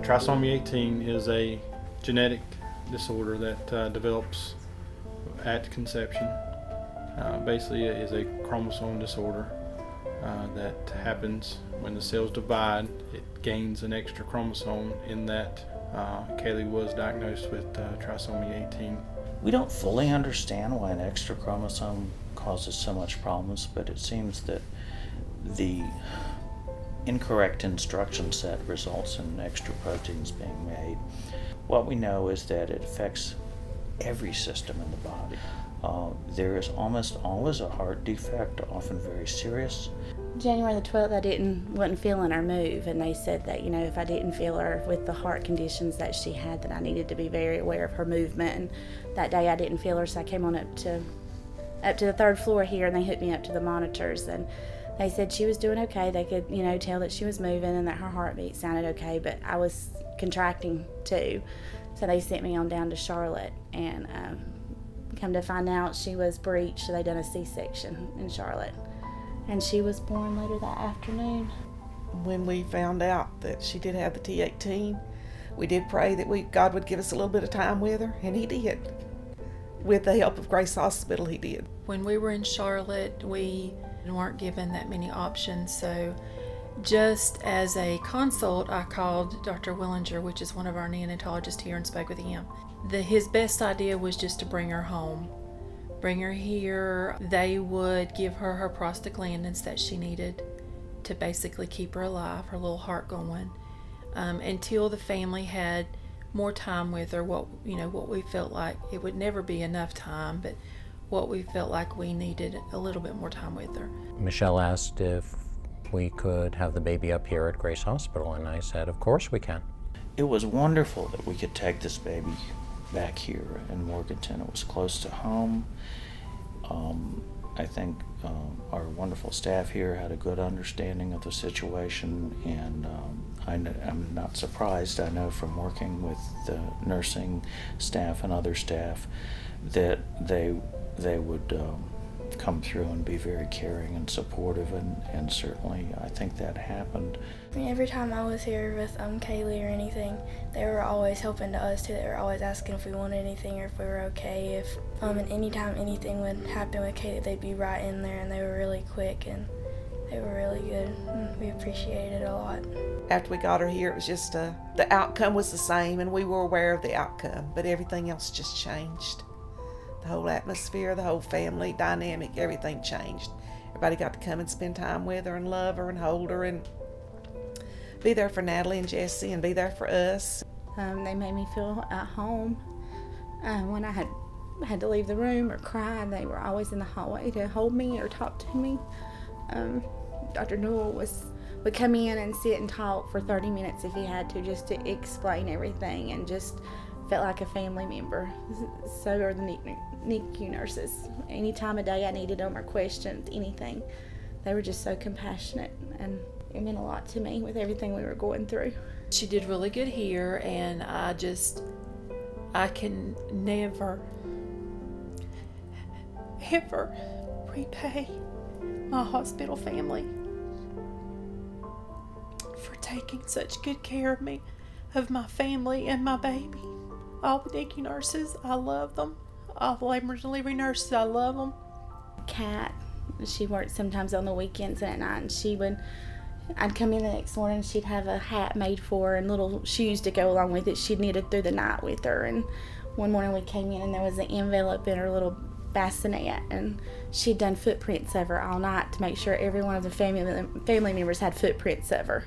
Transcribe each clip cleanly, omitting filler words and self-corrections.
Trisomy 18 is a genetic disorder that develops at conception. Basically, it is a chromosome disorder that happens when the cells divide. It gains an extra chromosome. In that, Kaylee was diagnosed with Trisomy 18. We don't fully understand why an extra chromosome causes so much problems, but it seems that the incorrect instruction set results in extra proteins being made. What we know is that it affects every system in the body. There is almost always a heart defect, often very serious. January the 12th, I wasn't feeling her move, and they said that, if I didn't feel her with the heart conditions that she had, that I needed to be very aware of her movement. And that day I didn't feel her, so I came on up to the third floor here, and they hooked me up to the monitors, and they said she was doing okay. They could, tell that she was moving and that her heartbeat sounded okay, but I was contracting too. So they sent me on down to Charlotte, and come to find out she was breech, so they done a C-section in Charlotte. And she was born later that afternoon. When we found out that she did have the T18, we did pray that God would give us a little bit of time with her, and He did. With the help of Grace Hospital, He did. When we were in Charlotte, we weren't given that many options, so just as a consult, I called Dr. Willinger, which is one of our neonatologists here, and spoke with him. His best idea was just to bring her home. Bring her here. They would give her prostaglandins that she needed to basically keep her alive, her little heart going, until the family had more time with her. What we felt like, it would never be enough time, but what we felt like we needed a little bit more time with her. Michelle asked if we could have the baby up here at Grace Hospital, and I said, of course we can. It was wonderful that we could take this baby back here in Morganton. It was close to home. I think our wonderful staff here had a good understanding of the situation, and I'm not surprised. I know from working with the nursing staff and other staff that they would come through and be very caring and supportive, and certainly I think that happened. Every time I was here with Kaylee or anything, they were always helping to us too. They were always asking if we wanted anything or if we were okay. And anytime anything would happen with Kaylee, they'd be right in there, and they were really quick and they were really good. And we appreciated it a lot. After we got her here, it was just the outcome was the same, and we were aware of the outcome, but everything else just changed. The whole atmosphere, the whole family dynamic, everything changed. Everybody got to come and spend time with her and love her and hold her and be there for Natalie and Jesse and be there for us. They made me feel at home. When I had to leave the room or cry, they were always in the hallway to hold me or talk to me. Dr. Newell would come in and sit and talk for 30 minutes if he had to, just to explain everything, and just felt like a family member. So are the NICU nurses. Any time of day I needed them or questioned anything, they were just so compassionate, and it meant a lot to me with everything we were going through. She did really good here, and I can never, ever repay my hospital family for taking such good care of me, of my family and my baby. All the NICU nurses, I love them. All the labor and delivery nurses, I love them. Kat, she worked sometimes on the weekends and at night, and I'd come in the next morning and she'd have a hat made for her and little shoes to go along with it. She'd knitted through the night with her. And one morning we came in and there was an envelope in her little bassinet, and she'd done footprints of her all night to make sure every one of the family members had footprints of her.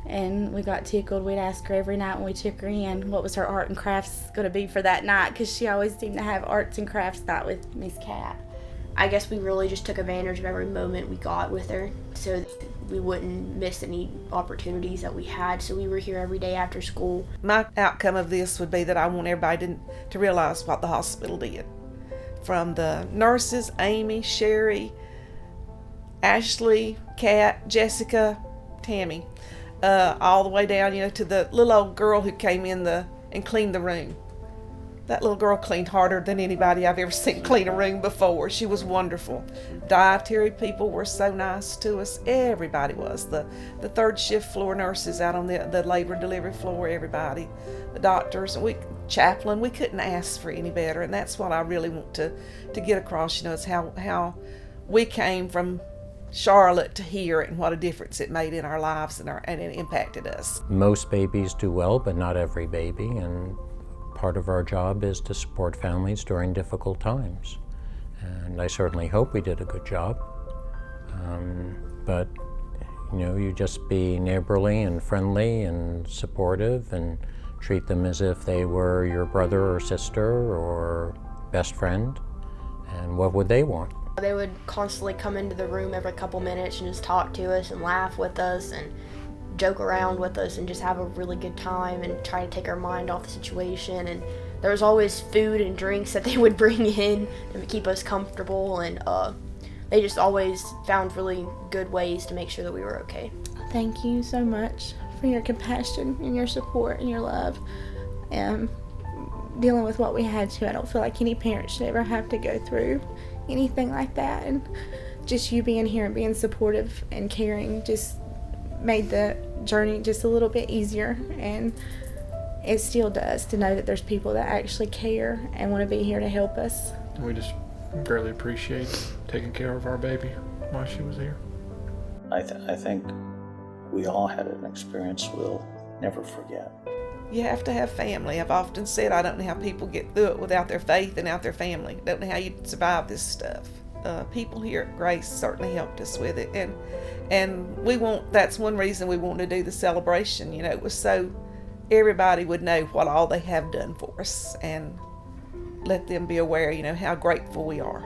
And we got tickled. We'd ask her every night when we took her in what was her art and crafts going to be for that night, because she always seemed to have arts and crafts night with Miss Cat. I guess we really just took advantage of every moment we got with her so that we wouldn't miss any opportunities that we had. So we were here every day after school. My outcome of this would be that I want everybody to realize what the hospital did. From the nurses, Amy, Sherry, Ashley, Kat, Jessica, Tammy, all the way down, to the little old girl who came in and cleaned the room. That little girl cleaned harder than anybody I've ever seen clean a room before. She was wonderful. Dietary people were so nice to us. Everybody was. The third shift floor nurses out on the labor and delivery floor, everybody. The doctors, and chaplain, we couldn't ask for any better. And that's what I really want to get across, is how we came from Charlotte to here and what a difference it made in our lives and it impacted us. Most babies do well, but not every baby, and part of our job is to support families during difficult times. And I certainly hope we did a good job. But you just be neighborly and friendly and supportive and treat them as if they were your brother or sister or best friend. And what would they want? They would constantly come into the room every couple minutes and just talk to us and laugh with us and joke around with us and just have a really good time and try to take our mind off the situation. And there was always food and drinks that they would bring in to keep us comfortable, and they just always found really good ways to make sure that we were okay. Thank you so much for your compassion and your support and your love. Dealing with what we had to, I don't feel like any parent should ever have to go through anything like that. And just you being here and being supportive and caring just made the journey just a little bit easier, and it still does, to know that there's people that actually care and want to be here to help us. We just greatly appreciate taking care of our baby while she was here. I think we all had an experience we'll never forget. You have to have family. I've often said I don't know how people get through it without their faith and out their family. Don't know how you survive this stuff. People here at Grace certainly helped us with it, and that's one reason we wanted to do the celebration. It was so everybody would know what all they have done for us and let them be aware, how grateful we are.